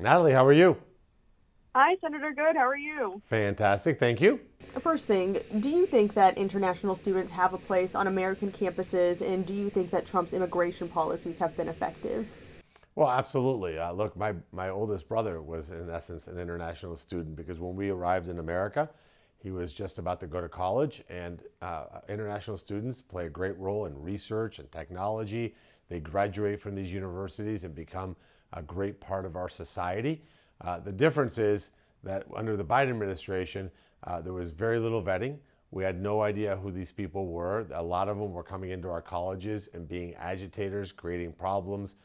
Natalie, how are you? Hi, Senator Good. How are you? Fantastic, thank you. First thing, do you think that international students have a place on American campuses, and do you think that Trump's immigration policies have been effective? Well, absolutely. Look, my oldest brother was, in essence, an international student because when we arrived in America, he was just about to go to college, and international students play a great role in research and technology. They graduate from these universities and become a great part of our society. The difference is that under the Biden administration, there was very little vetting. We had no idea who these people were. A lot of them were coming into our colleges and being agitators, creating problems,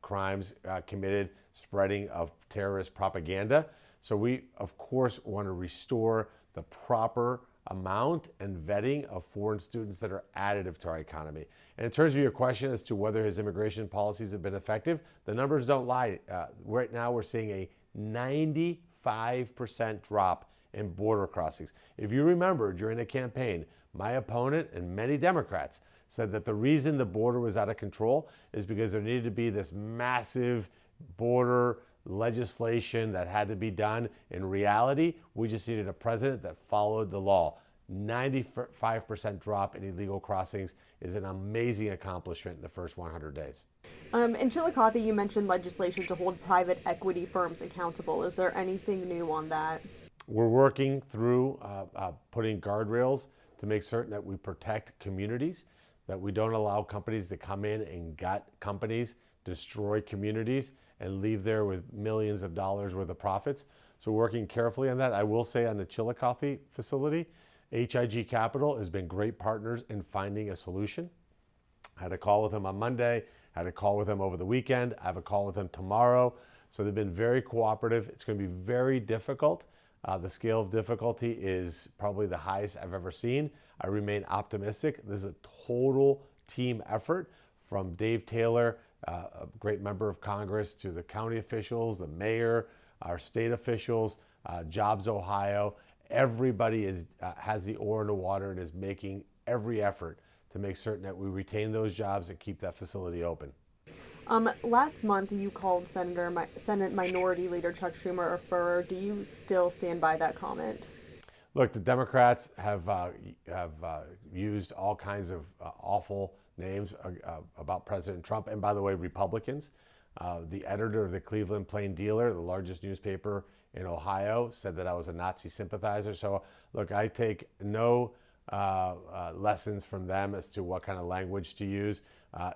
crimes committed, spreading of terrorist propaganda. So we, of course, want to restore the proper amount and vetting of foreign students that are additive to our economy. And in terms of your question as to whether his immigration policies have been effective, the numbers don't lie. Right now, we're seeing a 95% drop in border crossings. If you remember, during the campaign, my opponent and many Democrats said that the reason the border was out of control is because there needed to be this massive border legislation that had to be done. In reality, we just needed a president that followed the law. 95% drop in illegal crossings is an amazing accomplishment in the first 100 days. In Chillicothe, you mentioned legislation to hold private equity firms accountable. Is there anything new on that? We're working through putting guardrails to make certain that we protect communities, that we don't allow companies to come in and gut companies, destroy communities, and leave there with millions of dollars worth of profits. So we're working carefully on that. I will say on the Chillicothe facility, HIG Capital has been great partners in finding a solution. I had a call with them on Monday, I had a call with them over the weekend, I have a call with them tomorrow. So they've been very cooperative. It's going to be very difficult. The scale of difficulty is probably the highest I've ever seen. I remain optimistic. This is a total team effort from Dave Taylor, a great member of Congress, to the county officials, the mayor, our state officials, Jobs Ohio. Everybody has the oar in the water and is making every effort to make certain that we retain those jobs and keep that facility open. Last month, you called Senate Minority Leader Chuck Schumer a furor. Do you still stand by that comment? Look, the Democrats have used all kinds of awful names about President Trump, and by the way, Republicans. The editor of the Cleveland Plain Dealer, the largest newspaper in Ohio, said that I was a Nazi sympathizer. So, look, I take no lessons from them as to what kind of language to use.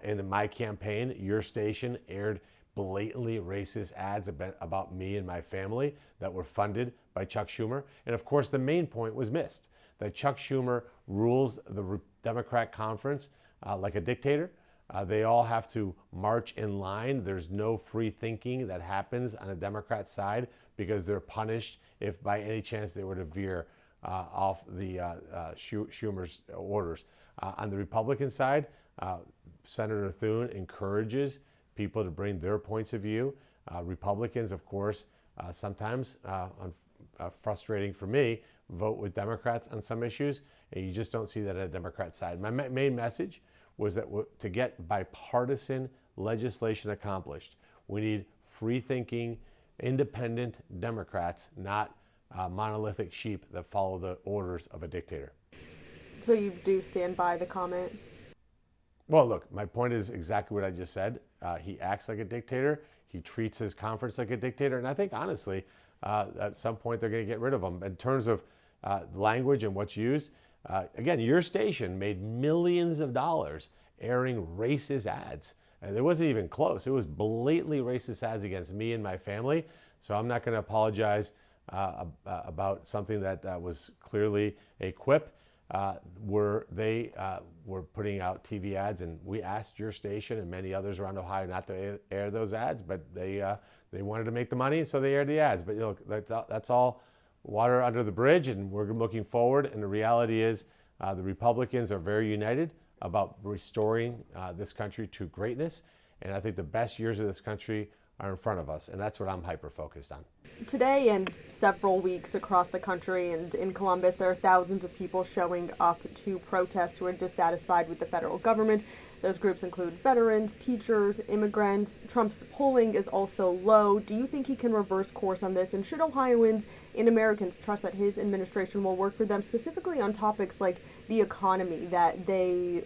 In my campaign, your station aired blatantly racist ads about me and my family that were funded by Chuck Schumer. And of course, the main point was missed, that Chuck Schumer rules the Democrat conference like a dictator. They all have to march in line. There's no free thinking that happens on the Democrat side because they're punished if by any chance they were to veer off the Schumer's orders. On the Republican side, Senator Thune encourages people to bring their points of view. Republicans, of course, sometimes, frustrating for me, vote with Democrats on some issues, and you just don't see that at a Democrat side. My main message was that to get bipartisan legislation accomplished, we need free-thinking, independent Democrats, not monolithic sheep that follow the orders of a dictator. So you do stand by the comment? Well, look, my point is exactly what I just said. He acts like a dictator. He treats his conference like a dictator. And I think, honestly, at some point they're going to get rid of him. In terms of language and what's used, again, your station made millions of dollars airing racist ads. And it wasn't even close. It was blatantly racist ads against me and my family. So I'm not going to apologize about something that was clearly a quip. Where they were putting out TV ads, and we asked your station and many others around Ohio not to air those ads, but they wanted to make the money, so they aired the ads. But look, that's all water under the bridge, and we're looking forward. And the reality is, the Republicans are very united about restoring this country to greatness. And I think the best years of this country are in front of us, and that's what I'm hyper-focused on. Today and several weeks across the country and in Columbus, there are thousands of people showing up to protest who are dissatisfied with the federal government. Those groups include veterans, teachers, immigrants. Trump's polling is also low. Do you think he can reverse course on this? And should Ohioans and Americans trust that his administration will work for them, specifically on topics like the economy that they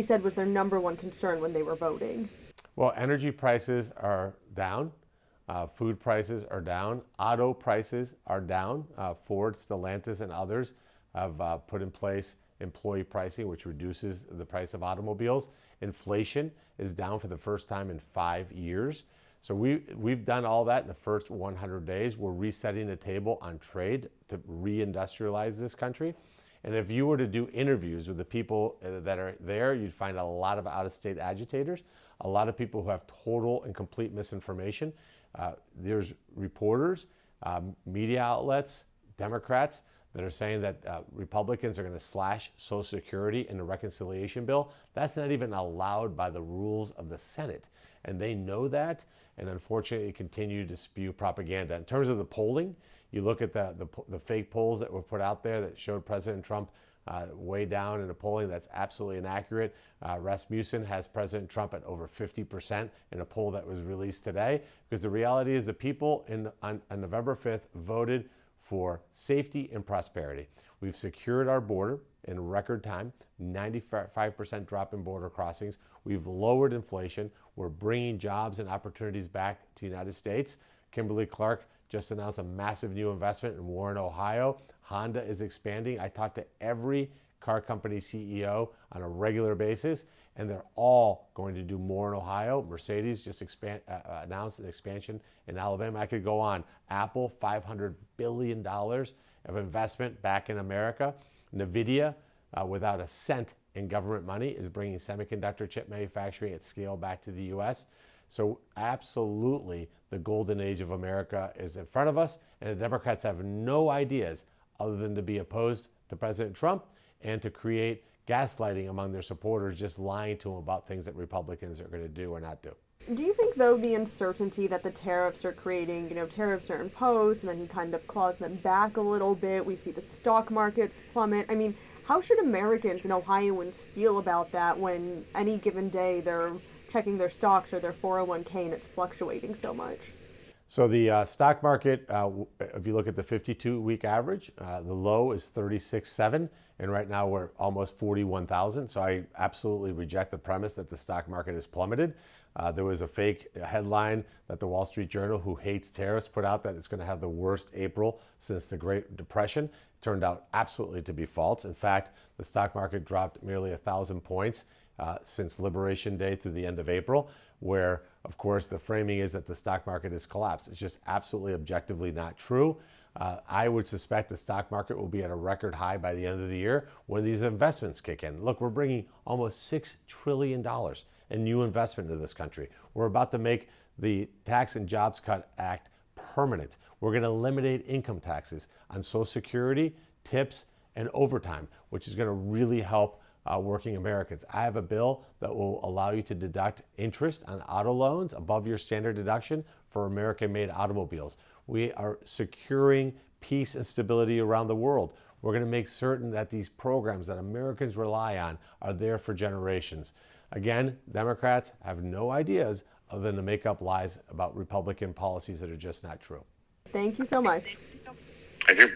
said was their number one concern when they were voting? Well, energy prices are down. Food prices are down. Auto prices are down. Ford, Stellantis, and others have put in place employee pricing, which reduces the price of automobiles. Inflation is down for the first time in 5 years. So we've done all that in the first 100 days. We're resetting the table on trade to reindustrialize this country. And if you were to do interviews with the people that are there, you'd find a lot of out-of-state agitators, a lot of people who have total and complete misinformation. There's reporters, media outlets, Democrats that are saying that Republicans are going to slash Social Security in the reconciliation bill. That's not even allowed by the rules of the Senate. And they know that, and unfortunately continue to spew propaganda. In terms of the polling, you look at the fake polls that were put out there that showed President Trump way down in the polling. That's absolutely inaccurate. Rasmussen has President Trump at over 50% in a poll that was released today, because the reality is the people on November 5th voted for safety and prosperity. We've secured our border in record time, 95% drop in border crossings. We've lowered inflation. We're bringing jobs and opportunities back to the United States. Kimberly-Clark just announced a massive new investment in Warren, Ohio. Honda is expanding. I talk to every car company CEO on a regular basis, and they're all going to do more in Ohio. Mercedes just announced an expansion in Alabama. I could go on. Apple, $500 billion of investment back in America. NVIDIA, without a cent in government money, is bringing semiconductor chip manufacturing at scale back to the U.S. So absolutely, the golden age of America is in front of us, and the Democrats have no ideas other than to be opposed to President Trump and to create gaslighting among their supporters, just lying to them about things that Republicans are going to do or not do. Do you think, though, the uncertainty that the tariffs are creating, tariffs are imposed and then he kind of claws them back a little bit, we see the stock markets plummet. I mean, how should Americans and Ohioans feel about that when any given day they're checking their stocks or their 401k and it's fluctuating so much? So the stock market, if you look at the 52-week average, the low is 36.7, and right now we're almost 41,000. So I absolutely reject the premise that the stock market has plummeted. There was a fake headline that the Wall Street Journal, who hates tariffs, put out that it's going to have the worst April since the Great Depression. It turned out absolutely to be false. In fact, the stock market dropped nearly 1,000 points since Liberation Day through the end of April, where, of course, the framing is that the stock market has collapsed. It's just absolutely objectively not true. I would suspect the stock market will be at a record high by the end of the year when these investments kick in. Look, we're bringing almost $6 trillion in new investment into this country. We're about to make the Tax and Jobs Cut Act permanent. We're going to eliminate income taxes on Social Security, tips, and overtime, which is going to really help working Americans. I have a bill that will allow you to deduct interest on auto loans above your standard deduction for American-made automobiles. We are securing peace and stability around the world. We're going to make certain that these programs that Americans rely on are there for generations. Again, Democrats have no ideas other than to make up lies about Republican policies that are just not true. Thank you so much. Thank you.